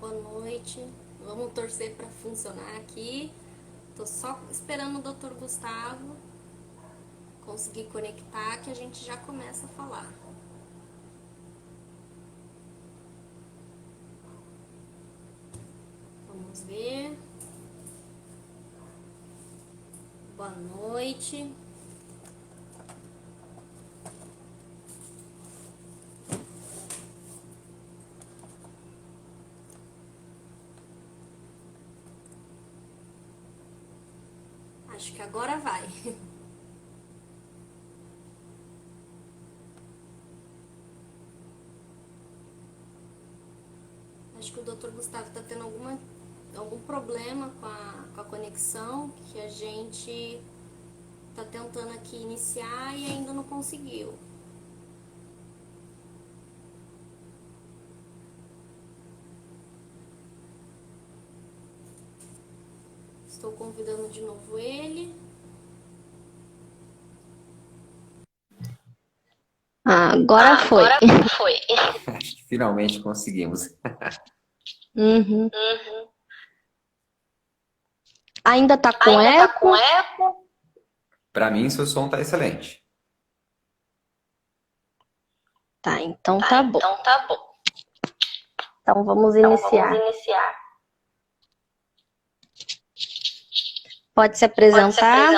boa noite. Vamos torcer para funcionar aqui. Tô só esperando o Dr. Gustavo conseguir conectar que a gente já começa a falar. Vamos ver. Boa noite. Acho que agora vai. Acho que o Dr. Gustavo está tendo algum problema com a conexão, que a gente está tentando aqui iniciar e ainda não conseguiu. Estou convidando de novo ele. Agora foi. Acho que finalmente conseguimos. Uhum. Ainda tá com eco? Para mim, seu som tá excelente. Tá, então tá bom. Então vamos iniciar. Pode se apresentar.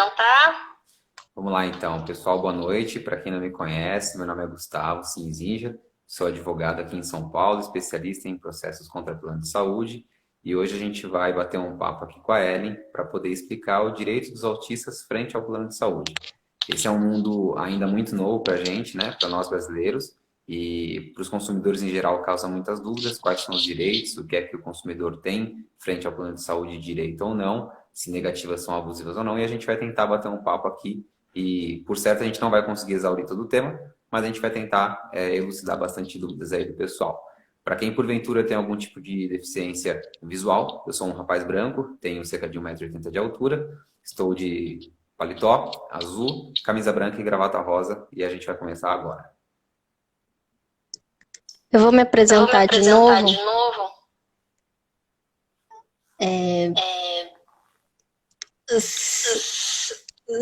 Vamos lá, então. Pessoal, boa noite. Para quem não me conhece, meu nome é Gustavo Cinzinja, sou advogado aqui em São Paulo, especialista em processos contra plano de saúde. E hoje a gente vai bater um papo aqui com a Ellen para poder explicar o direito dos autistas frente ao plano de saúde. Esse é um mundo ainda muito novo para a gente, né, para nós brasileiros, e para os consumidores em geral causa muitas dúvidas, quais são os direitos, o que é que o consumidor tem frente ao plano de saúde, direito ou não, se negativas são abusivas ou não, e a gente vai tentar bater um papo aqui, e por certo a gente não vai conseguir exaurir todo o tema, mas a gente vai tentar elucidar bastante dúvidas aí do pessoal. Para quem porventura tem algum tipo de deficiência visual, eu sou um rapaz branco, tenho cerca de 1,80 m de altura, estou de paletó azul, camisa branca e gravata rosa, e a gente vai começar agora. Eu vou me apresentar de novo.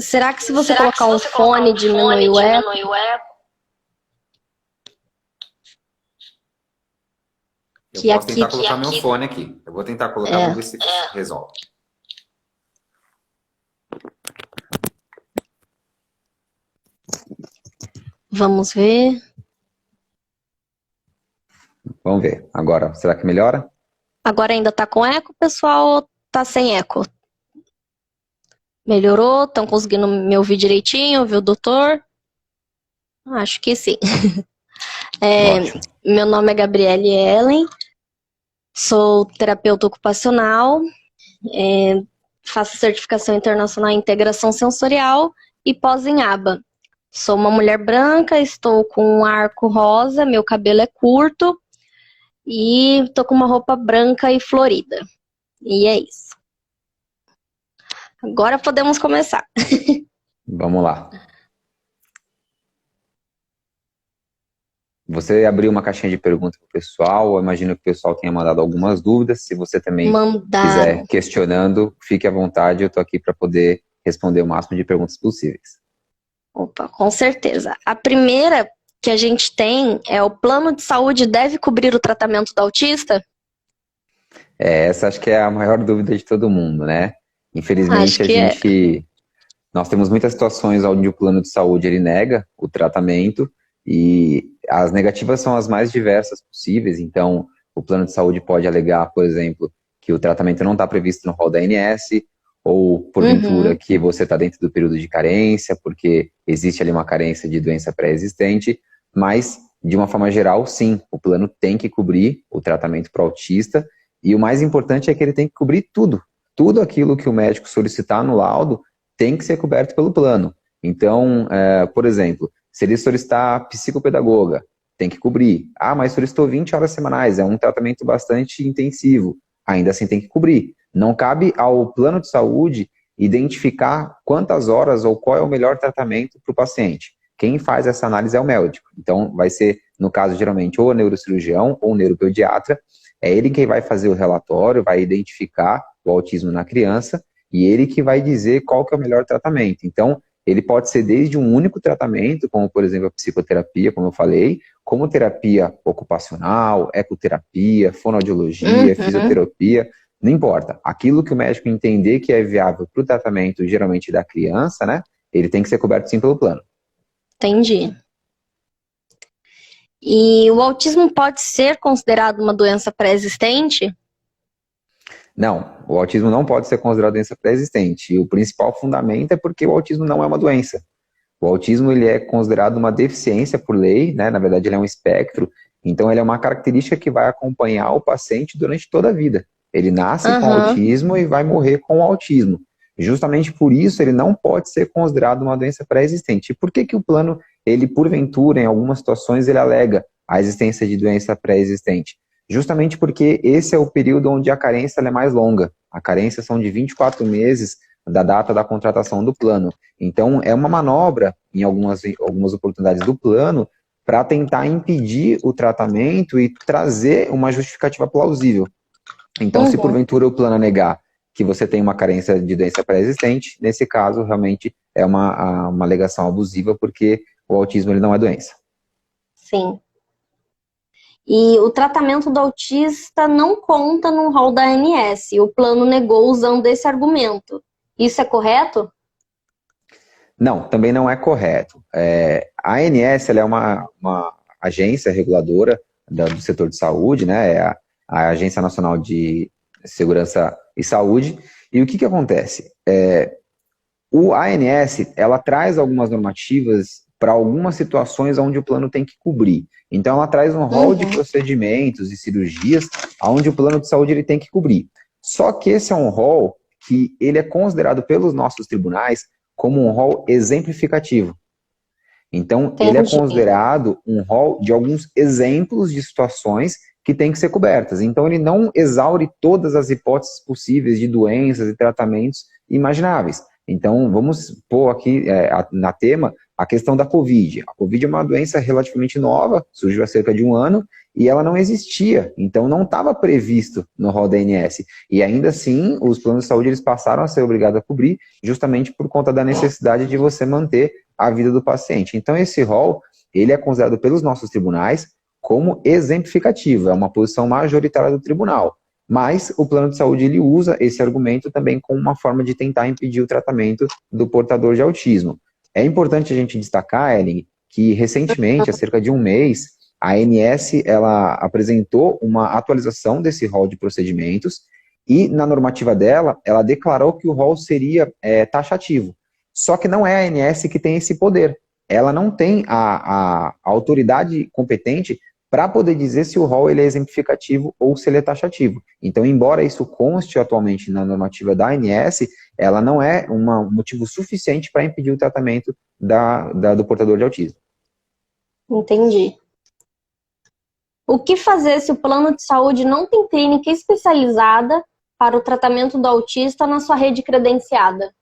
Será que se você colocar um fone diminui o eco? Eu posso tentar colocar meu fone aqui. Eu vou tentar colocar, vamos ver se resolve. Vamos ver. Vamos ver. Agora, será que melhora? Agora ainda tá com eco, pessoal, ou tá sem eco? Melhorou? Estão conseguindo me ouvir direitinho? Ouvir o doutor? Acho que sim. Meu nome é Gabriele Ellen, sou terapeuta ocupacional, faço certificação internacional em integração sensorial e pós em aba. Sou uma mulher branca, estou com um arco rosa, meu cabelo é curto e estou com uma roupa branca e florida. E é isso. Agora podemos começar. Vamos lá. Você abriu uma caixinha de perguntas para o pessoal, eu imagino que o pessoal tenha mandado algumas dúvidas. Se você também quiser questionando, fique à vontade, eu estou aqui para poder responder o máximo de perguntas possíveis. Opa, com certeza. A primeira que a gente tem é: o plano de saúde deve cobrir o tratamento do autista? Essa acho que é a maior dúvida de todo mundo, né? Infelizmente, nós temos muitas situações onde o plano de saúde ele nega o tratamento e as negativas são as mais diversas possíveis. Então, o plano de saúde pode alegar, por exemplo, que o tratamento não está previsto no rol da ANS, ou, porventura, que você está dentro do período de carência, porque existe ali uma carência de doença pré-existente, mas, de uma forma geral, sim, o plano tem que cobrir o tratamento para o autista, e o mais importante é que ele tem que cobrir tudo. Tudo aquilo que o médico solicitar no laudo tem que ser coberto pelo plano. Então, por exemplo, se ele solicitar psicopedagoga, tem que cobrir. Ah, mas solicitou 20 horas semanais, é um tratamento bastante intensivo. Ainda assim tem que cobrir. Não cabe ao plano de saúde identificar quantas horas ou qual é o melhor tratamento para o paciente. Quem faz essa análise é o médico. Então, vai ser, no caso, geralmente, ou o neurocirurgião ou o neuropediatra, É ele quem vai fazer o relatório, vai identificar o autismo na criança e ele que vai dizer qual que é o melhor tratamento. Então, ele pode ser desde um único tratamento, como por exemplo a psicoterapia, como eu falei, como terapia ocupacional, ecoterapia, fonoaudiologia, fisioterapia, não importa. Aquilo que o médico entender que é viável para o tratamento, geralmente da criança, né, ele tem que ser coberto sim pelo plano. Entendi. E o autismo pode ser considerado uma doença pré-existente? Não, o autismo não pode ser considerado doença pré-existente. E o principal fundamento é porque o autismo não é uma doença. O autismo ele é considerado uma deficiência por lei, né? Na verdade ele é um espectro, então ele é uma característica que vai acompanhar o paciente durante toda a vida. Ele nasce com autismo e vai morrer com o autismo. Justamente por isso ele não pode ser considerado uma doença pré-existente. E por que que o plano, ele porventura, em algumas situações, ele alega a existência de doença pré-existente? Justamente porque esse é o período onde a carência é mais longa. A carência são de 24 meses da data da contratação do plano. Então, é uma manobra, em algumas oportunidades do plano, para tentar impedir o tratamento e trazer uma justificativa plausível. Então, se porventura o plano negar que você tem uma carência de doença pré-existente, nesse caso, realmente, é uma alegação abusiva, porque o autismo ele não é doença. Sim. E o tratamento do autista não conta no rol da ANS. O plano negou usando esse argumento. Isso é correto? Não, também não é correto. A ANS ela é uma agência reguladora do setor de saúde, né? É a Agência Nacional de Segurança e Saúde. E o que acontece? A ANS ela traz algumas normativas para algumas situações onde o plano tem que cobrir. Então, ela traz um rol de procedimentos e cirurgias onde o plano de saúde ele tem que cobrir. Só que esse é um rol que ele é considerado pelos nossos tribunais como um rol exemplificativo. Então, ele é considerado um rol de alguns exemplos de situações que têm que ser cobertas. Então, ele não exaure todas as hipóteses possíveis de doenças e tratamentos imagináveis. Então, vamos pôr aqui na tema a questão da Covid. A Covid é uma doença relativamente nova, surgiu há cerca de um ano, e ela não existia, então não estava previsto no rol da ANS. E ainda assim, os planos de saúde eles passaram a ser obrigados a cobrir, justamente por conta da necessidade de você manter a vida do paciente. Então esse rol, ele é considerado pelos nossos tribunais como exemplificativo, é uma posição majoritária do tribunal. Mas o plano de saúde ele usa esse argumento também como uma forma de tentar impedir o tratamento do portador de autismo. É importante a gente destacar, Ellen, que recentemente, há cerca de um mês, a ANS ela apresentou uma atualização desse rol de procedimentos e na normativa dela, ela declarou que o rol seria taxativo. Só que não é a ANS que tem esse poder. Ela não tem a autoridade competente para poder dizer se o rol ele é exemplificativo ou se ele é taxativo. Então, embora isso conste atualmente na normativa da ANS, ela não é um motivo suficiente para impedir o tratamento do portador de autismo. Entendi. O que fazer se o plano de saúde não tem clínica especializada para o tratamento do autista na sua rede credenciada?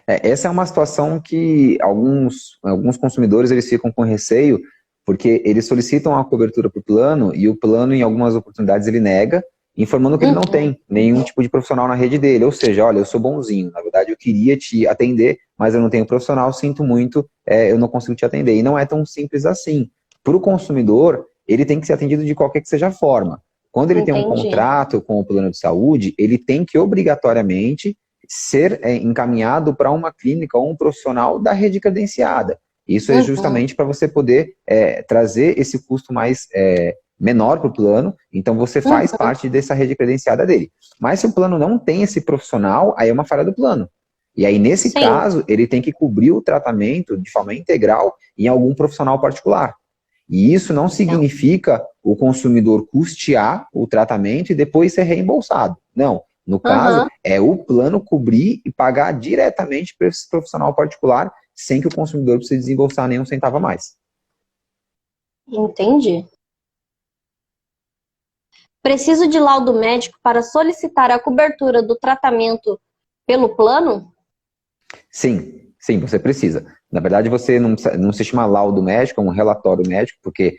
Essa é uma situação que alguns consumidores eles ficam com receio, porque eles solicitam a cobertura para o plano e o plano, em algumas oportunidades, ele nega, informando que ele não tem nenhum tipo de profissional na rede dele. Ou seja, olha, eu sou bonzinho, na verdade eu queria te atender, mas eu não tenho profissional, sinto muito, eu não consigo te atender. E não é tão simples assim. Para o consumidor, ele tem que ser atendido de qualquer que seja a forma. Quando ele tem um contrato com o plano de saúde, ele tem que obrigatoriamente ser encaminhado para uma clínica ou um profissional da rede credenciada. Isso é justamente para você poder trazer esse custo mais menor para o plano, então você faz parte dessa rede credenciada dele. Mas se o plano não tem esse profissional, aí é uma falha do plano. E aí, nesse caso, ele tem que cobrir o tratamento de forma integral em algum profissional particular. E isso não significa o consumidor custear o tratamento e depois ser reembolsado. Não. No caso, é o plano cobrir e pagar diretamente para esse profissional particular, sem que o consumidor precise desembolsar nenhum centavo a mais. Entendi. Preciso de laudo médico para solicitar a cobertura do tratamento pelo plano? Sim, você precisa. Na verdade, você não se chama laudo médico, é um relatório médico, porque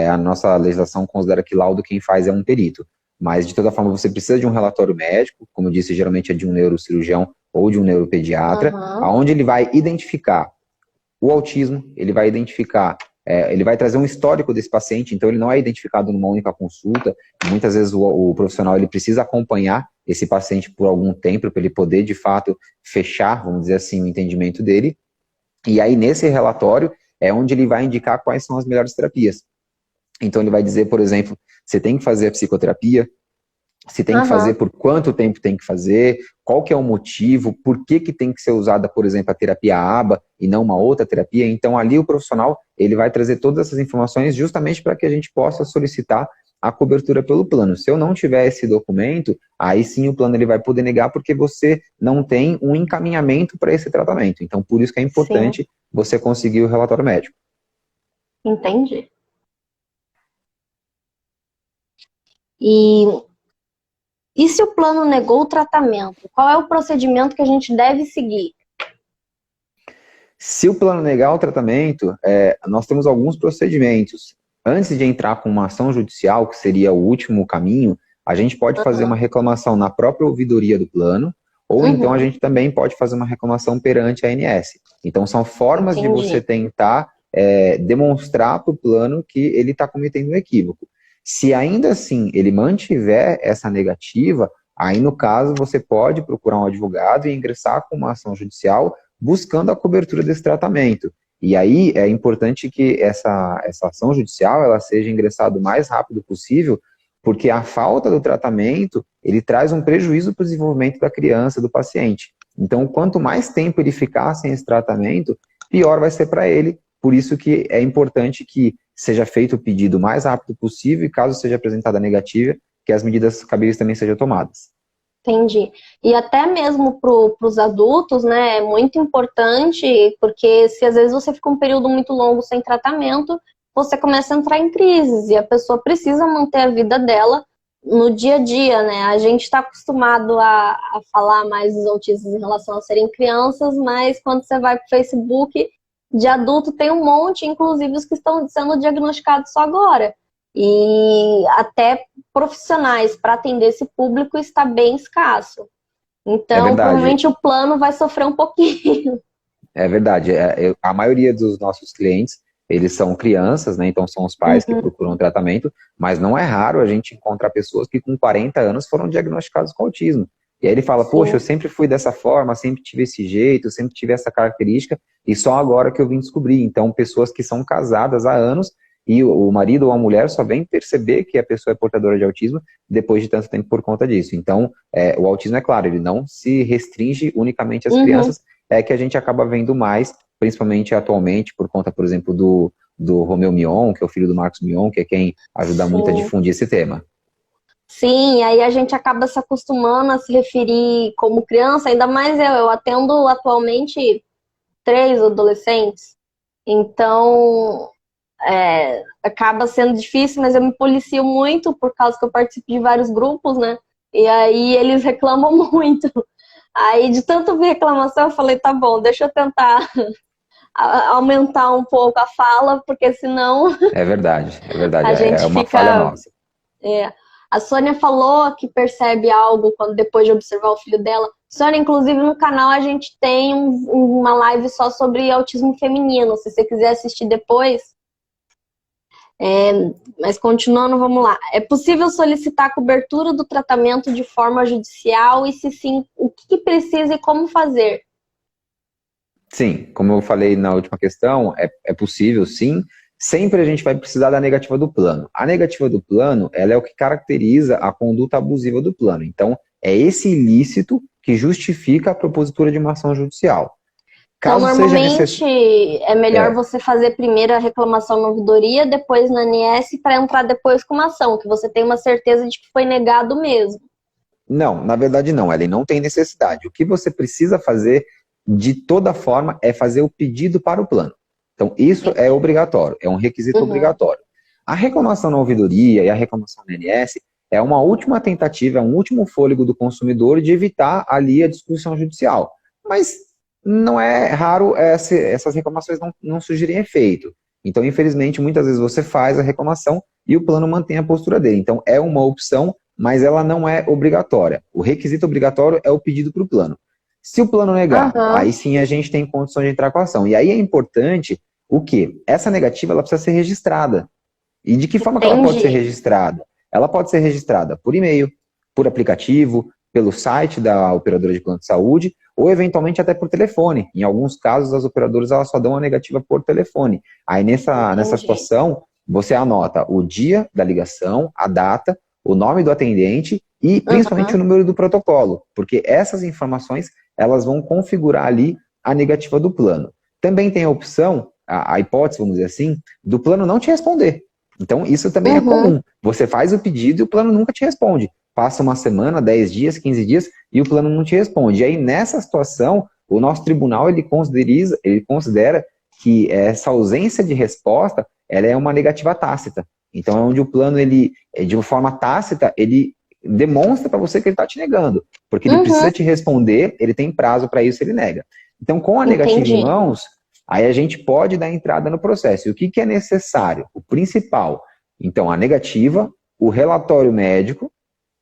a nossa legislação considera que laudo quem faz é um perito. Mas, de toda forma, você precisa de um relatório médico, como eu disse, geralmente é de um neurocirurgião ou de um neuropediatra, onde ele vai identificar o autismo, ele vai identificar, ele vai trazer um histórico desse paciente, então ele não é identificado numa única consulta. Muitas vezes o profissional ele precisa acompanhar esse paciente por algum tempo para ele poder, de fato, fechar, vamos dizer assim, o entendimento dele. E aí, nesse relatório, é onde ele vai indicar quais são as melhores terapias. Então, ele vai dizer, por exemplo, você tem que fazer a psicoterapia, se tem que fazer, por quanto tempo tem que fazer, qual que é o motivo, por que tem que ser usada, por exemplo, a terapia ABA e não uma outra terapia. Então, ali o profissional, ele vai trazer todas essas informações justamente para que a gente possa solicitar a cobertura pelo plano. Se eu não tiver esse documento, aí sim o plano ele vai poder negar porque você não tem um encaminhamento para esse tratamento. Então, por isso que é importante você conseguir o relatório médico. Entendi. E se o plano negou o tratamento? Qual é o procedimento que a gente deve seguir? Se o plano negar o tratamento, nós temos alguns procedimentos. Antes de entrar com uma ação judicial, que seria o último caminho, a gente pode fazer uma reclamação na própria ouvidoria do plano, ou então a gente também pode fazer uma reclamação perante a ANS. Então são formas de você tentar demonstrar para o plano que ele está cometendo um equívoco. Se ainda assim ele mantiver essa negativa, aí no caso você pode procurar um advogado e ingressar com uma ação judicial buscando a cobertura desse tratamento. E aí é importante que essa ação judicial ela seja ingressada o mais rápido possível, porque a falta do tratamento, ele traz um prejuízo para o desenvolvimento da criança, do paciente. Então, quanto mais tempo ele ficar sem esse tratamento, pior vai ser para ele. Por isso que é importante que seja feito o pedido o mais rápido possível e, caso seja apresentada negativa, que as medidas cabíveis também sejam tomadas. Entendi. E até mesmo para os adultos, né, é muito importante, porque se às vezes você fica um período muito longo sem tratamento, você começa a entrar em crises e a pessoa precisa manter a vida dela no dia a dia, né? A gente está acostumado a falar mais dos autistas em relação a serem crianças, mas quando você vai para o Facebook, de adulto tem um monte, inclusive os que estão sendo diagnosticados só agora. E até profissionais para atender esse público está bem escasso. Então, provavelmente o plano vai sofrer um pouquinho. É verdade. A maioria dos nossos clientes, eles são crianças, né? Então são os pais que procuram tratamento, mas não é raro a gente encontrar pessoas que com 40 anos foram diagnosticados com autismo. E aí ele fala, poxa, eu sempre fui dessa forma, sempre tive esse jeito, sempre tive essa característica, e só agora que eu vim descobrir. Então, pessoas que são casadas há anos, e o marido ou a mulher só vem perceber que a pessoa é portadora de autismo depois de tanto tempo por conta disso. Então, o autismo, é claro, ele não se restringe unicamente às crianças, é que a gente acaba vendo mais, principalmente atualmente, por conta, por exemplo, do Romeu Mion, que é o filho do Marcos Mion, que é quem ajuda muito a difundir esse tema. Sim, aí a gente acaba se acostumando a se referir como criança, ainda mais eu atendo atualmente 3 adolescentes, então acaba sendo difícil, mas eu me policio muito por causa que eu participo de vários grupos, né? E aí eles reclamam muito. Aí de tanto ver reclamação, eu falei, tá bom, deixa eu tentar aumentar um pouco a fala, porque senão... É verdade, a gente é uma falha nossa. A Sônia falou que percebe algo depois de observar o filho dela. Sônia, inclusive no canal a gente tem uma live só sobre autismo feminino, se você quiser assistir depois. Mas continuando, vamos lá. É possível solicitar a cobertura do tratamento de forma judicial e, se sim, o que precisa e como fazer? Sim, como eu falei na última questão, é possível sim. Sempre a gente vai precisar da negativa do plano. A negativa do plano, ela é o que caracteriza a conduta abusiva do plano. Então, é esse ilícito que justifica a propositura de uma ação judicial. Então, normalmente, é melhor você fazer primeiro a reclamação na ouvidoria, depois na ANS, para entrar depois com uma ação, que você tem uma certeza de que foi negado mesmo. Não, na verdade não, Ellen, não tem necessidade. O que você precisa fazer, de toda forma, é fazer o pedido para o plano. Então, isso é obrigatório, é um requisito obrigatório. A reclamação na ouvidoria e a reclamação na ANS é uma última tentativa, é um último fôlego do consumidor de evitar ali a discussão judicial. Mas não é raro essas reclamações não surgirem efeito. Então, infelizmente, muitas vezes você faz a reclamação e o plano mantém a postura dele. Então, é uma opção, mas ela não é obrigatória. O requisito obrigatório é o pedido para o plano. Se o plano negar, aí sim a gente tem condições de entrar com a ação. E aí é importante o quê? Essa negativa ela precisa ser registrada. E de que forma que ela pode ser registrada? Ela pode ser registrada por e-mail, por aplicativo, pelo site da operadora de plano de saúde, ou eventualmente até por telefone. Em alguns casos, as operadoras elas só dão a negativa por telefone. Aí nessa situação, você anota o dia da ligação, a data, o nome do atendente e principalmente o número do protocolo, porque essas informações elas vão configurar ali a negativa do plano. Também tem a opção, a hipótese, vamos dizer assim, do plano não te responder. Então, isso também é comum. Você faz o pedido e o plano nunca te responde. Passa uma semana, 10 dias, 15 dias e o plano não te responde. E aí, nessa situação, o nosso tribunal ele considera que essa ausência de resposta ela é uma negativa tácita. Então, é onde o plano, ele, de uma forma tácita, ele demonstra para você que ele está te negando. Porque ele precisa te responder, ele tem prazo para isso, ele nega. Então, com a negativa em mãos, aí a gente pode dar entrada no processo. E o que é necessário? O principal. Então, a negativa, o relatório médico.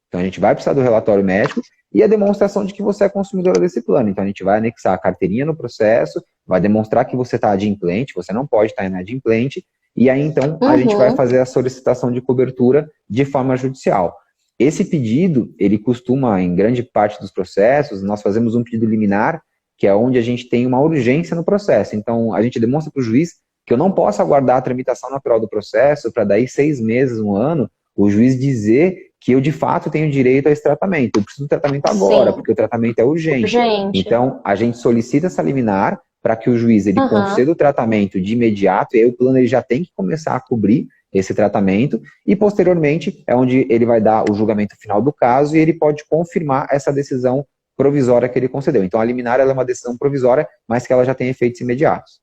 Então, a gente vai precisar do relatório médico e a demonstração de que você é consumidora desse plano. Então, a gente vai anexar a carteirinha no processo, vai demonstrar que você está adimplente, você não pode estar inadimplente, e aí, então, a gente vai fazer a solicitação de cobertura de forma judicial. Esse pedido, ele costuma, em grande parte dos processos, nós fazemos um pedido liminar, que é onde a gente tem uma urgência no processo. Então, a gente demonstra para o juiz que eu não posso aguardar a tramitação natural do processo para daí 6 meses, 1 ano, o juiz dizer que eu, de fato, tenho direito a esse tratamento. Eu preciso do tratamento agora, porque o tratamento é urgente. Então, a gente solicita essa liminar para que o juiz ele conceda o tratamento de imediato, e aí o plano ele já tem que começar a cobrir esse tratamento, e posteriormente é onde ele vai dar o julgamento final do caso e ele pode confirmar essa decisão provisória que ele concedeu. Então, a liminar ela é uma decisão provisória, mas que ela já tem efeitos imediatos.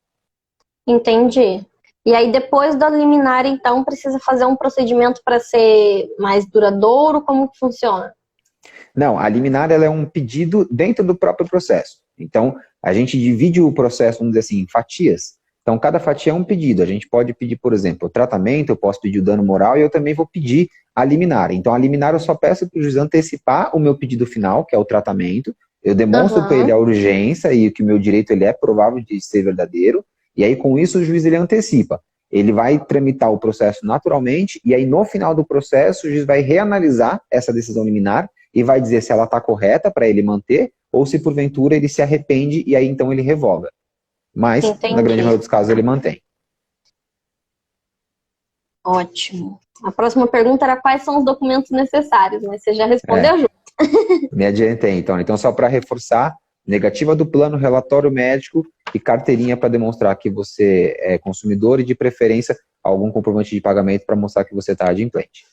Entendi. E aí, depois da liminar, então, precisa fazer um procedimento para ser mais duradouro? Como que funciona? Não, a liminar ela é um pedido dentro do próprio processo. Então, a gente divide o processo, vamos dizer assim, em fatias. Então, cada fatia é um pedido. A gente pode pedir, por exemplo, o tratamento, eu posso pedir o dano moral e eu também vou pedir a liminar. Então, a liminar eu só peço para o juiz antecipar o meu pedido final, que é o tratamento. Eu demonstro para ele a urgência e que o meu direito ele é provável de ser verdadeiro. E aí, com isso, o juiz ele antecipa. Ele vai tramitar o processo naturalmente e aí, no final do processo, o juiz vai reanalisar essa decisão liminar e vai dizer se ela está correta para ele manter ou se, porventura, ele se arrepende e aí, então, ele revoga. Mas, na grande maioria dos casos, ele mantém. Ótimo. A próxima pergunta era quais são os documentos necessários, mas você já respondeu junto. Me adiantei, então. Então, só para reforçar, negativa do plano, relatório médico e carteirinha para demonstrar que você é consumidor e, de preferência, algum comprovante de pagamento para mostrar que você está adimplente.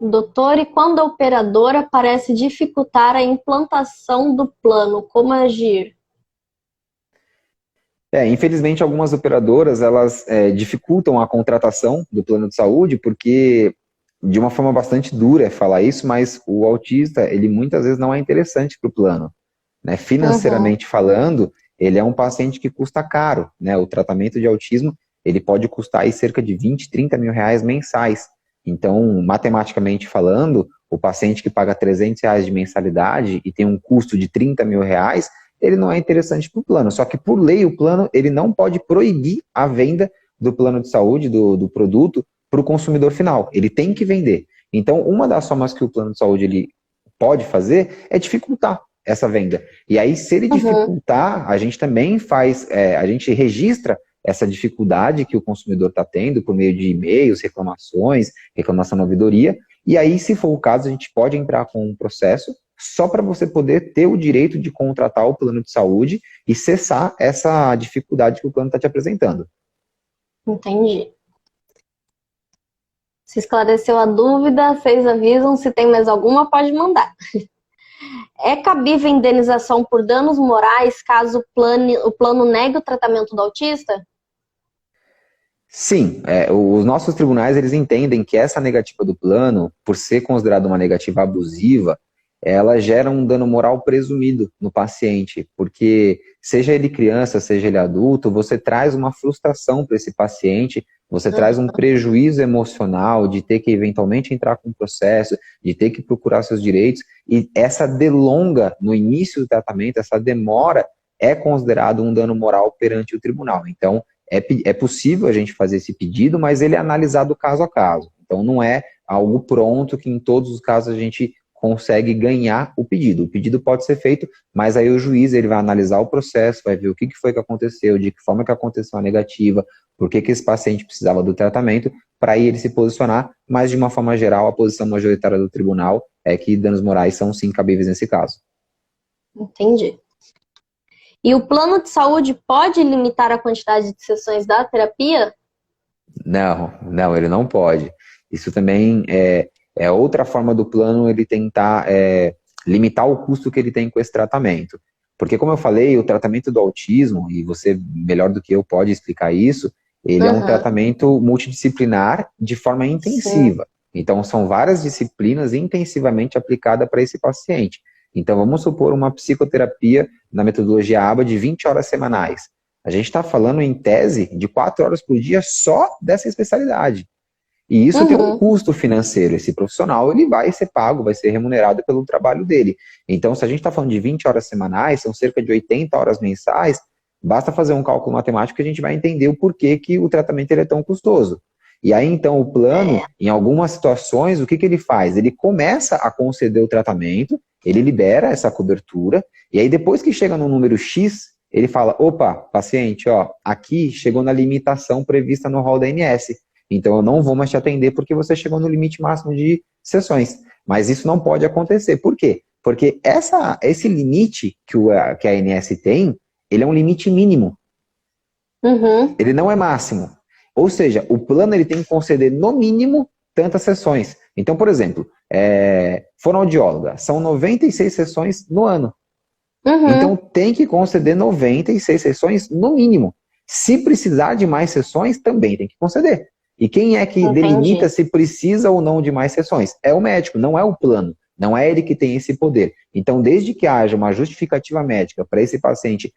Doutor, e quando a operadora parece dificultar a implantação do plano, como agir? Infelizmente, algumas operadoras, elas dificultam a contratação do plano de saúde, porque, de uma forma bastante dura falar isso, mas o autista, ele muitas vezes não é interessante para o plano. Né? Financeiramente falando, ele é um paciente que custa caro. Né? O tratamento de autismo, ele pode custar aí cerca de 20, 30 mil reais mensais. Então, matematicamente falando, o paciente que paga 300 reais de mensalidade e tem um custo de 30 mil reais, ele não é interessante para o plano. Só que, por lei, o plano ele não pode proibir a venda do plano de saúde, do produto, para o consumidor final. Ele tem que vender. Então, uma das formas que o plano de saúde ele pode fazer é dificultar essa venda. E aí, se ele dificultar, a gente também a gente registra essa dificuldade que o consumidor está tendo por meio de e-mails, reclamações, reclamação na ouvidoria, e aí, se for o caso, a gente pode entrar com um processo só para você poder ter o direito de contratar o plano de saúde e cessar essa dificuldade que o plano está te apresentando. Entendi. Se esclareceu a dúvida, vocês avisam. Se tem mais alguma, pode mandar. É cabível indenização por danos morais caso o plano negue o tratamento do autista? Sim, os nossos tribunais eles entendem que essa negativa do plano, por ser considerada uma negativa abusiva, ela gera um dano moral presumido no paciente, porque seja ele criança, seja ele adulto, você traz uma frustração para esse paciente, você traz um prejuízo emocional de ter que eventualmente entrar com um processo, de ter que procurar seus direitos, e essa delonga no início do tratamento, essa demora, é considerado um dano moral perante o tribunal. Então, é possível a gente fazer esse pedido, mas ele é analisado caso a caso. Então, não é algo pronto que em todos os casos a gente consegue ganhar o pedido. O pedido pode ser feito, mas aí o juiz ele vai analisar o processo, vai ver o que foi que aconteceu, de que forma que aconteceu a negativa, por que esse paciente precisava do tratamento, para aí ele se posicionar, mas de uma forma geral, a posição majoritária do tribunal é que danos morais são sim cabíveis nesse caso. Entendi. E o plano de saúde pode limitar a quantidade de sessões da terapia? Não, ele não pode. Isso também é outra forma do plano ele tentar limitar o custo que ele tem com esse tratamento. Porque, como eu falei, o tratamento do autismo, e você melhor do que eu pode explicar isso, ele é um tratamento multidisciplinar de forma intensiva. Sim. Então, são várias disciplinas intensivamente aplicadas para esse paciente. Então, vamos supor uma psicoterapia na metodologia ABA de 20 horas semanais. A gente está falando, em tese, de 4 horas por dia só dessa especialidade. E isso tem um custo financeiro. Esse profissional ele vai ser pago, vai ser remunerado pelo trabalho dele. Então, se a gente está falando de 20 horas semanais, são cerca de 80 horas mensais, basta fazer um cálculo matemático que a gente vai entender o porquê que o tratamento ele é tão custoso. E aí, então, o plano, em algumas situações, o que ele faz? Ele começa a conceder o tratamento, ele libera essa cobertura, e aí depois que chega no número X, ele fala, opa, paciente, ó, aqui chegou na limitação prevista no rol da ANS. Então, eu não vou mais te atender porque você chegou no limite máximo de sessões. Mas isso não pode acontecer. Por quê? Porque esse limite que a ANS tem, ele é um limite mínimo. Ele não é máximo. Ou seja, o plano ele tem que conceder, no mínimo, tantas sessões. Então, por exemplo, fonoaudióloga, são 96 sessões no ano. Então, tem que conceder 96 sessões no mínimo. Se precisar de mais sessões, também tem que conceder. E quem é que delimita se precisa ou não de mais sessões? É o médico, não é o plano. Não é ele que tem esse poder. Então, desde que haja uma justificativa médica para esse paciente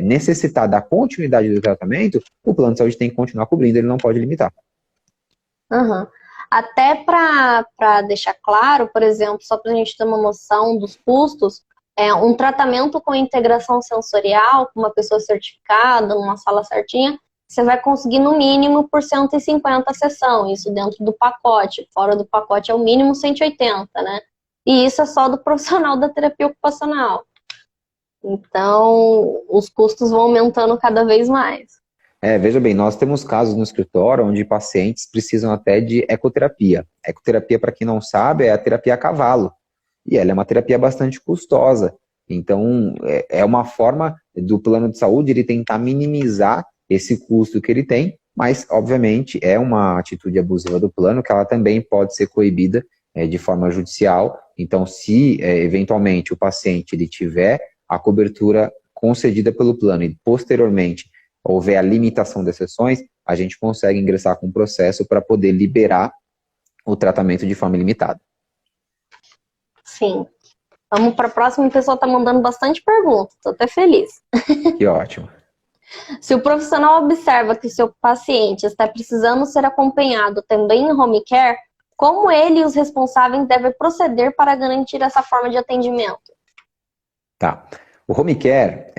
necessitar da continuidade do tratamento, o plano de saúde tem que continuar cobrindo, ele não pode limitar. Até para deixar claro, por exemplo, só para a gente ter uma noção dos custos, um tratamento com integração sensorial, com uma pessoa certificada, numa sala certinha, você vai conseguir no mínimo por 150 sessão, isso dentro do pacote. Fora do pacote é o mínimo 180, né? E isso é só do profissional da terapia ocupacional. Então, os custos vão aumentando cada vez mais. Veja bem, nós temos casos no escritório onde pacientes precisam até de ecoterapia. Ecoterapia, para quem não sabe, é a terapia a cavalo. E ela é uma terapia bastante custosa. Então, é uma forma do plano de saúde ele tentar minimizar esse custo que ele tem, mas, obviamente, é uma atitude abusiva do plano, que ela também pode ser coibida de forma judicial. Então, se, eventualmente, o paciente ele tiver a cobertura concedida pelo plano e, posteriormente, houver a limitação das sessões, a gente consegue ingressar com um processo para poder liberar o tratamento de forma ilimitada. Sim. Vamos para a próxima, o pessoal está mandando bastante perguntas, estou até feliz. Que ótimo. Se o profissional observa que o seu paciente está precisando ser acompanhado também em home care, como ele e os responsáveis devem proceder para garantir essa forma de atendimento? Tá. O home care,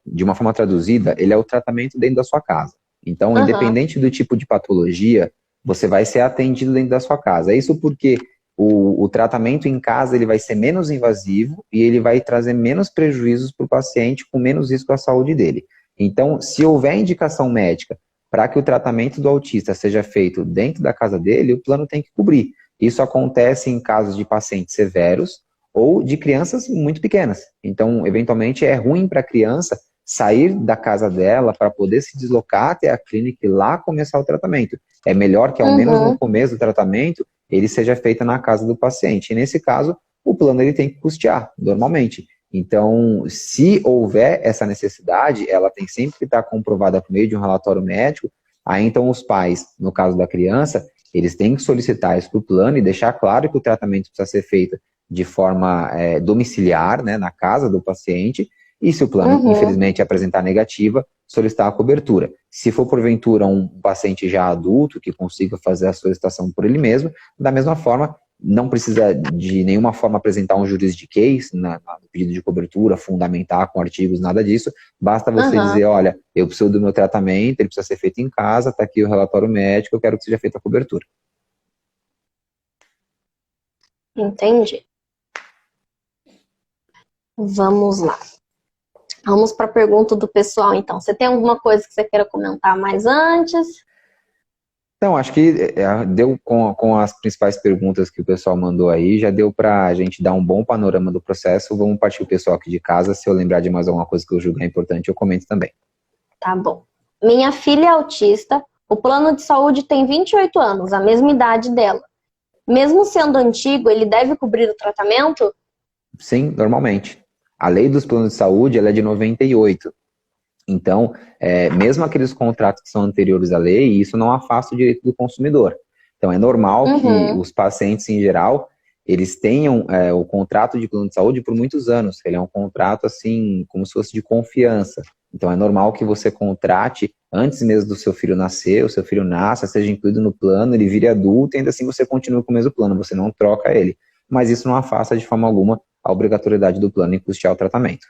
de uma forma traduzida, ele é o tratamento dentro da sua casa. Então, independente do tipo de patologia, você vai ser atendido dentro da sua casa. Isso porque o tratamento em casa ele vai ser menos invasivo e ele vai trazer menos prejuízos para o paciente, com menos risco à saúde dele. Então, se houver indicação médica para que o tratamento do autista seja feito dentro da casa dele, o plano tem que cobrir. Isso acontece em casos de pacientes severos ou de crianças muito pequenas. Então, eventualmente, é ruim para a criança sair da casa dela para poder se deslocar até a clínica e lá começar o tratamento. É melhor que, ao menos no começo do tratamento, ele seja feito na casa do paciente. E, nesse caso, o plano ele tem que custear, normalmente. Então, se houver essa necessidade, ela tem sempre que estar comprovada por meio de um relatório médico. Aí, então, os pais, no caso da criança, eles têm que solicitar isso para o plano e deixar claro que o tratamento precisa ser feito de forma domiciliar, né, na casa do paciente, e se o plano, infelizmente, apresentar negativa, solicitar a cobertura. Se for, porventura, um paciente já adulto que consiga fazer a solicitação por ele mesmo, da mesma forma, não precisa de nenhuma forma apresentar um juridiquês no pedido de cobertura, fundamentar com artigos, nada disso. Basta você dizer, olha, eu preciso do meu tratamento, ele precisa ser feito em casa, está aqui o relatório médico, eu quero que seja feita a cobertura. Entendi. Vamos lá. Vamos para a pergunta do pessoal, então. Você tem alguma coisa que você queira comentar mais antes? Então, acho que deu com as principais perguntas que o pessoal mandou aí, já deu para a gente dar um bom panorama do processo. Vamos partir o pessoal aqui de casa. Se eu lembrar de mais alguma coisa que eu julgar importante, eu comento também. Tá bom. Minha filha é autista, o plano de saúde tem 28 anos, a mesma idade dela. Mesmo sendo antigo, ele deve cobrir o tratamento? Sim, normalmente. A lei dos planos de saúde ela é de 98. Então, mesmo aqueles contratos que são anteriores à lei, isso não afasta o direito do consumidor. Então, é normal que os pacientes, em geral, eles tenham o contrato de plano de saúde por muitos anos. Ele é um contrato, assim, como se fosse de confiança. Então, é normal que você contrate antes mesmo do seu filho nascer, o seu filho nasça, seja incluído no plano, ele vire adulto e ainda assim você continua com o mesmo plano, você não troca ele. Mas isso não afasta de forma alguma a obrigatoriedade do plano em custear o tratamento.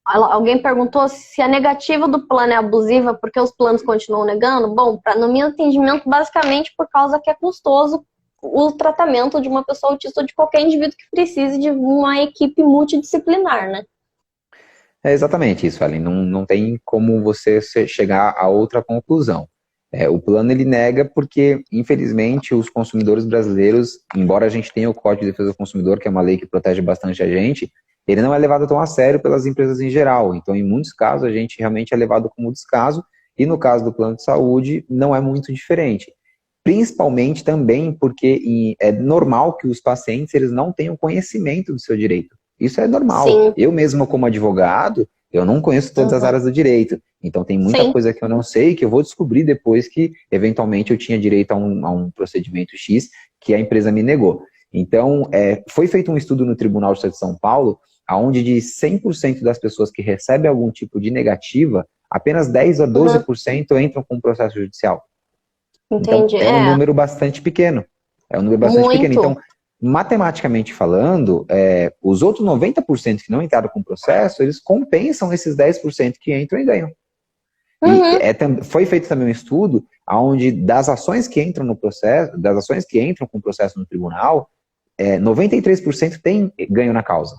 Alguém perguntou se a negativa do plano é abusiva porque os planos continuam negando. Bom, no meu entendimento, basicamente por causa que é custoso o tratamento de uma pessoa autista ou de qualquer indivíduo que precise de uma equipe multidisciplinar, né? É exatamente isso, Ellen. Não tem como você chegar a outra conclusão. O plano ele nega porque, infelizmente, os consumidores brasileiros, embora a gente tenha o Código de Defesa do Consumidor, que é uma lei que protege bastante a gente, ele não é levado tão a sério pelas empresas em geral. Então, em muitos casos, a gente realmente é levado como descaso, e no caso do plano de saúde, não é muito diferente. Principalmente também porque é normal que os pacientes eles não tenham conhecimento do seu direito. Isso é normal. Sim. Eu mesmo, como advogado, eu não conheço todas as áreas do direito. Então, tem muita coisa que eu não sei, que eu vou descobrir depois que, eventualmente, eu tinha direito a um procedimento X que a empresa me negou. Então, foi feito um estudo no Tribunal de Justiça de São Paulo, onde de 100% das pessoas que recebem algum tipo de negativa, apenas 10 a 12% entram com processo judicial. Entendi. Então, é um número bastante pequeno. É um número bastante pequeno. Então, matematicamente falando, os outros 90% que não entraram com processo, eles compensam esses 10% que entram e ganham. E foi feito também um estudo onde das ações que entram no processo, das ações que entram com processo no tribunal, 93% tem ganho na causa.